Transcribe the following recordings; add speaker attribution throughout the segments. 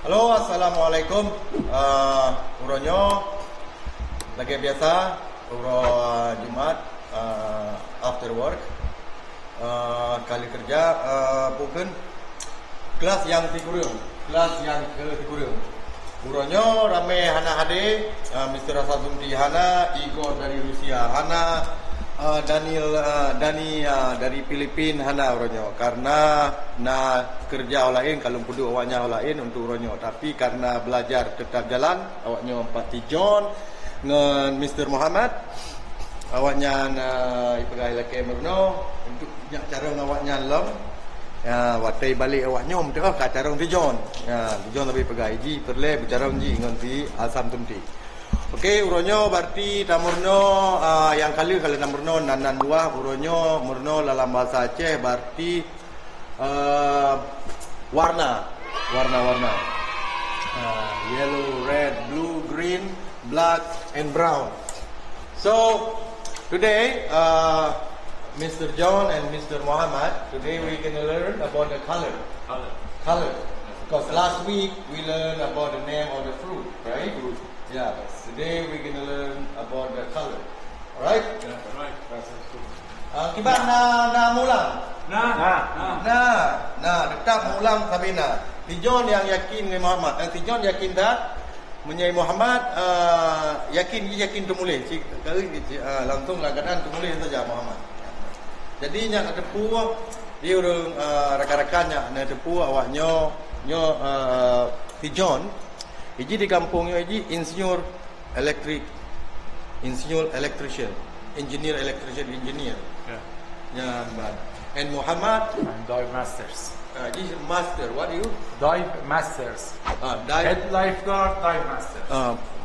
Speaker 1: Halo, assalamualaikum. Uronyo lagi biasa uro Jumat after work kali kerja bukan kelas yang tikurung, kelas yang ke-tikurung. Uronyo rame hana hade, Mr. Asadunti hana, Igor dari Rusia hana, Dani dari Filipina hana uronyo karena na kerja olain kalau pudu awaknya olain untuk uronyo, tapi karena belajar tetap jalan awaknya Pak John dengan Mr. Muhammad awaknya na ipagai laki merno untuk cara awaknya lom watai balik awaknya mesti ka cara John John lebih pegai ji perle bicara ji ngon si Asam Tunti. Okey, uronyo berarti tamurno yang kali namurno nanan buah uronyo murno dalam bahasa Aceh berarti warna yellow, red, blue, green, black and brown. So today Mr. John and Mr. Muhammad, today we're going to learn about the color. Because last week we learned about the name of the fruit, right? Yeah, today we're going to learn about the color. Alright?
Speaker 2: Yeah, right. That's cool.
Speaker 1: Kiba na mulang. Tetap mulang Sabina. Tijon yang yakin dengan Muhammad. Tijon yakin dah menyai Muhammad yakin tumulih. Langsung langganan tumulih saja Muhammad. Jadi nya tepu dia urang rakan-rakannya na tepu awaknya Tijon. Iji di kampungnya iji insinyur electrician. Engineer.
Speaker 2: Yeah.
Speaker 1: Ya, and Muhammad
Speaker 2: And dive masters.
Speaker 1: this is master. What are you?
Speaker 2: Dive masters.
Speaker 1: Dive
Speaker 2: Head lifeguard, dive masters.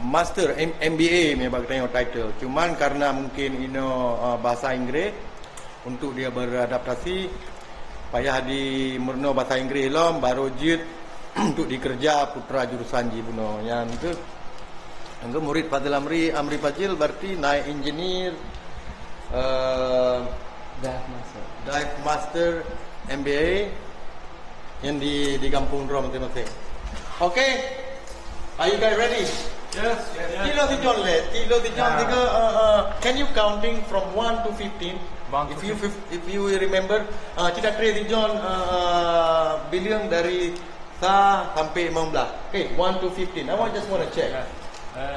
Speaker 1: master MBA memang tengok title. Cuman karena mungkin bahasa Inggris untuk dia beradaptasi payah di murno bahasa Inggris lom baru jit untuk dikerja putra jurusan ji buno yang itu anggo murid Fadil Amri Pacil berarti naik engineer dive master MBA yang di kampung Rom masing-masing. Okay, are you guys ready?
Speaker 2: Yes.
Speaker 1: Tilo Tijon tiga can you counting from 1 to 15? If you remember tidak Tijon bilang dari sa sampai 15. Okay, 1 to 15. I just want to check.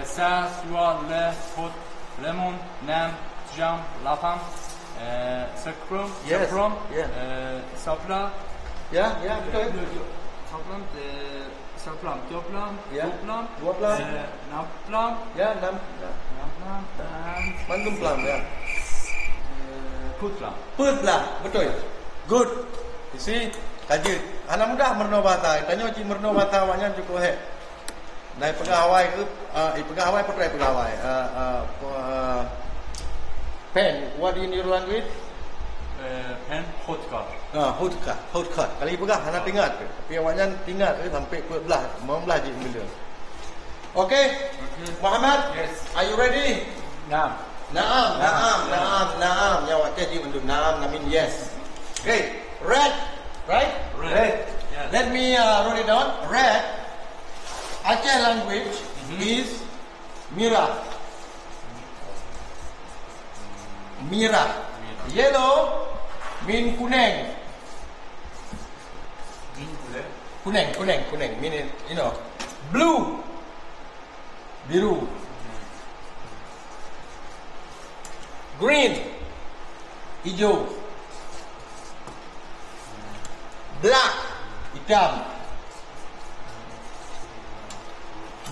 Speaker 2: Sa, sua, le, fot, lemon, nam, jam, lapam, sakrum,
Speaker 1: Yes,
Speaker 2: saprom,
Speaker 1: yeah.
Speaker 2: sapla,
Speaker 1: Ya, betul.
Speaker 2: saplam, saplam, toplam,
Speaker 1: Ya.
Speaker 2: toplam,
Speaker 1: 12.
Speaker 2: naplam,
Speaker 1: Ya, 6.
Speaker 2: naplam, dan
Speaker 1: Mantum pelan ya.
Speaker 2: putlam.
Speaker 1: Putlah, betul. Good. You see, tajud. Anak mudah merno bahasa. Tanya cik merno bahasa awaknya cukup he. Dari pegawai ke pegawai perai pegawai. Pen, what in your language?
Speaker 2: Pen, hotka.
Speaker 1: Hotka. Kali pegah anak tinggal. Tapi awaknya tinggal sampai belah, membelah cik bila. Okay. Muhammad,
Speaker 2: Yes.
Speaker 1: are you ready?
Speaker 2: Nam.
Speaker 1: Naam. Ya awak cik untuk naam, I mean yes. Okay. Red, right?
Speaker 2: Red. Yes.
Speaker 1: Let me write it down. Red, Aceh language is mirah. Yellow mean kuning. Kuning. Meaning, blue, biru. Green, hijau. Black, hitam.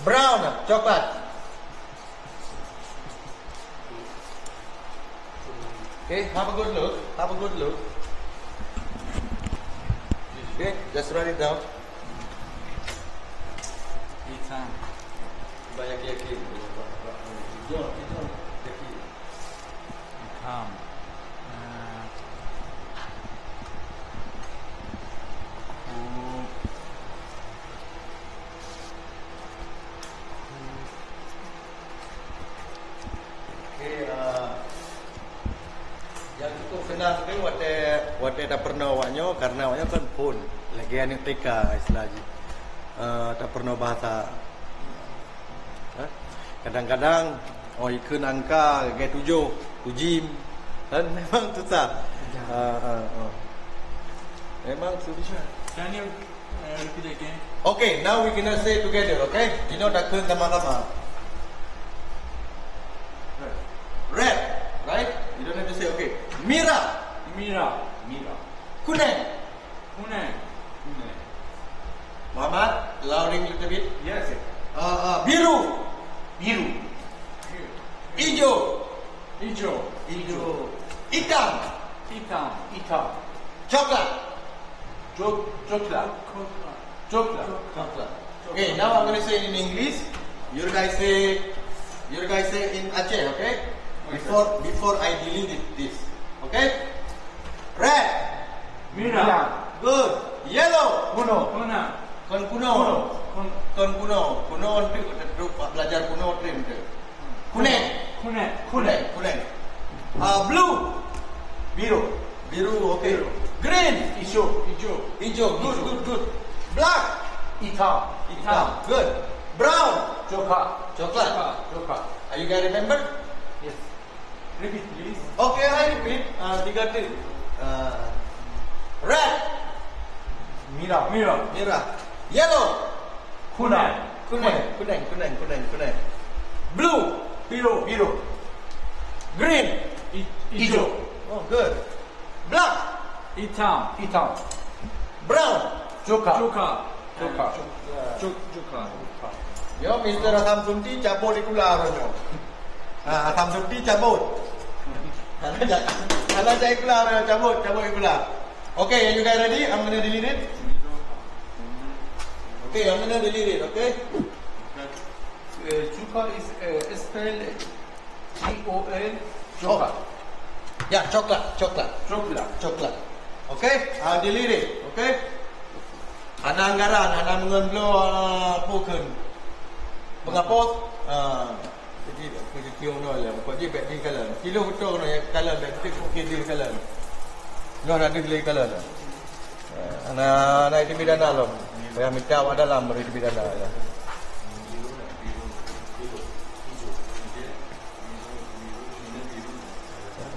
Speaker 1: Brown, coklat. Okay, have a good look. Okay, just write it down.
Speaker 2: Hitam.
Speaker 1: Banyak yakin. John.
Speaker 2: Hitam.
Speaker 1: Okay, yang cukup senang tu wate dah pernah awaknya karena awaknya kan pun lagi anu TK istilahnya. tak pernah bahasa. Kadang-kadang ikut angka gaya 7, tujim, kan memang susah. Memang susah.
Speaker 2: Can you repeat again?
Speaker 1: Okay, now we gonna say together, okay? Tak kena sama-sama. Red, right? You don't have to say okay. Mira,
Speaker 2: Mira.
Speaker 1: kuning.
Speaker 2: Kuning.
Speaker 1: Muhammad, louding a little bit.
Speaker 2: Yes.
Speaker 1: Biru, hijau,
Speaker 2: Hijau.
Speaker 1: hitam,
Speaker 2: Hitam.
Speaker 1: coklat.
Speaker 2: Coklat.
Speaker 1: Okay, now I'm gonna say it in English. You guys say in Aceh, okay? Before I delete this, okay? Red,
Speaker 2: Mira.
Speaker 1: good. Yellow,
Speaker 2: Kuno.
Speaker 1: kuno untuk belajar kuno trim tu. Kuning. Blue, biru, okay. Green, hijau, good. Black, hitam, good. Brown, coklat. Are you guys remember?
Speaker 2: Yes. Repeat, please.
Speaker 1: Okay, I repeat. 3 red,
Speaker 2: Mira.
Speaker 1: merah. Yellow,
Speaker 2: Kuning.
Speaker 1: kuning. Blue,
Speaker 2: Biru.
Speaker 1: green.
Speaker 2: Hijau.
Speaker 1: Oh, good. Black,
Speaker 2: Hitam.
Speaker 1: brown.
Speaker 2: Coklat.
Speaker 1: Yo, Mr. Asam Sunti cabut ikulah orangnya. Asam Sunti cabut. Anak saya ikulah orangnya cabut ikulah. Okay, you guys ready? I'm gonna delete it. Okay, I'm gonna delete it. Okay.
Speaker 2: Coklat is spelled G-O-L. Coklat.
Speaker 1: Ya, coklat. Okay, I'll delete it. Okay. Anak anggaran, anak mengenblo poken. Mengapa? Jadi kecil lah. Kau je back di kalan. Kilo betul no ya kalan back di kalan. No ada di kalan. Anak di bidang dalam. Saya minta awak dalam di bidang dalam.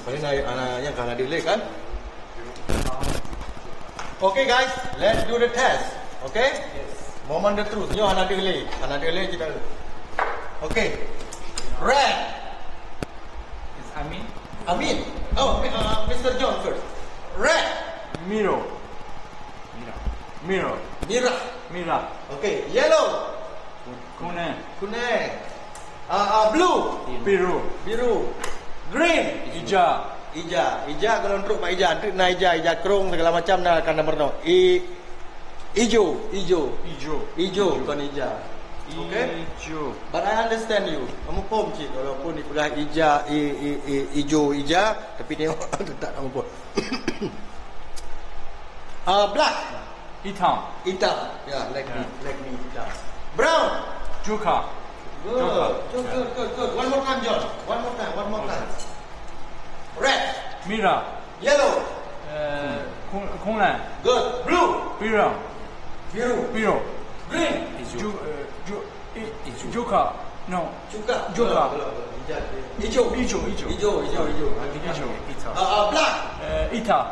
Speaker 1: Paling anak yang kalah delay kan? Okay guys, let's do the test. Okay? Yes. Moment the truth. Nyo anak delay kita. Okay. Red.
Speaker 2: Is Amin.
Speaker 1: Oh, Mr. John first. Red.
Speaker 2: Mira.
Speaker 1: Okay. Yellow.
Speaker 2: Kuning.
Speaker 1: Blue.
Speaker 2: Biru.
Speaker 1: Green.
Speaker 2: Hijau.
Speaker 1: Ija kalau untuk Pak Ija, untuk na ija kerung segala macam na akan berno. Hijau kan ija. Okay? But I understand you. Kamu pom cik walaupun di kuliah hijau tapi tengok tak kamu pom. Black.
Speaker 2: Hitam.
Speaker 1: Yeah, like me hitam. Brown.
Speaker 2: Coklat.
Speaker 1: Good. One more time, John. One more time. Red.
Speaker 2: Mira.
Speaker 1: Yellow.
Speaker 2: Kuning.
Speaker 1: Good. Blue.
Speaker 2: Biru.
Speaker 1: Green.
Speaker 2: Coklat. No.
Speaker 1: Coklat. Hijau. Black.
Speaker 2: Hitam.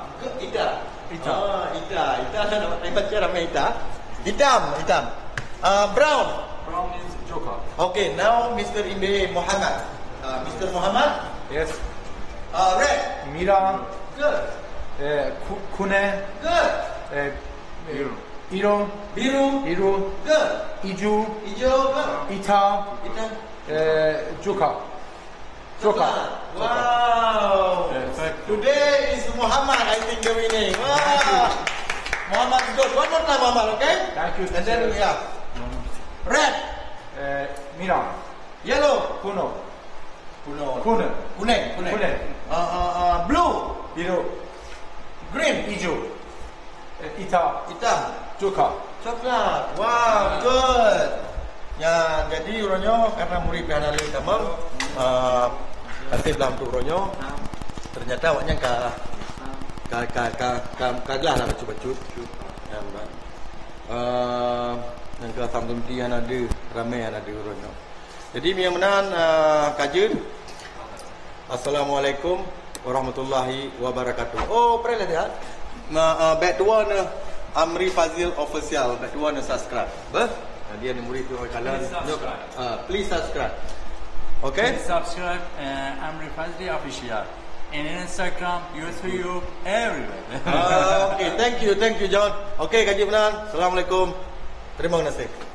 Speaker 1: Ita dapat baca nama Ita. Hitam. Brown.
Speaker 2: Brown is coklat.
Speaker 1: Okay, now Mr. Imbe Muhammad. Mr. Muhammad.
Speaker 2: Yes.
Speaker 1: Red.
Speaker 2: Mira.
Speaker 1: Good.
Speaker 2: Kuning.
Speaker 1: Good.
Speaker 2: Biru.
Speaker 1: Good.
Speaker 2: Hijau.
Speaker 1: Good.
Speaker 2: Hitam. Coklat.
Speaker 1: Wow. Today is Muhammad, I think the winning. Wow. Muhammad is good. One more time, Muhammad, okay?
Speaker 2: Thank you.
Speaker 1: And then we have red.
Speaker 2: Mira.
Speaker 1: Yellow.
Speaker 2: Kuning.
Speaker 1: Blue.
Speaker 2: Biru.
Speaker 1: Green.
Speaker 2: Hijau. Hitam. Coklat.
Speaker 1: Wow, good. Ya, jadi uronyo karena murid piana lagi tamam. Nanti dalam tu uronyo. Ternyata awaknya kaglah lah bacu-bacu. Yang ke Samtumti han ada, ramai han ada ronyo. Jadi mi menan kajun. Assalamualaikum warahmatullahi wabarakatuh. Oh, pernah lihat? Back dua na Amri Fazil official, back dua na subscribe. Bah? Dia ni murid tu kalian. Please subscribe. Okay?
Speaker 3: Please subscribe Amri Fazli official. In Instagram, YouTube, everywhere.
Speaker 1: Okay, thank you John. Okay, kaji menan. Assalamualaikum. Terima kasih.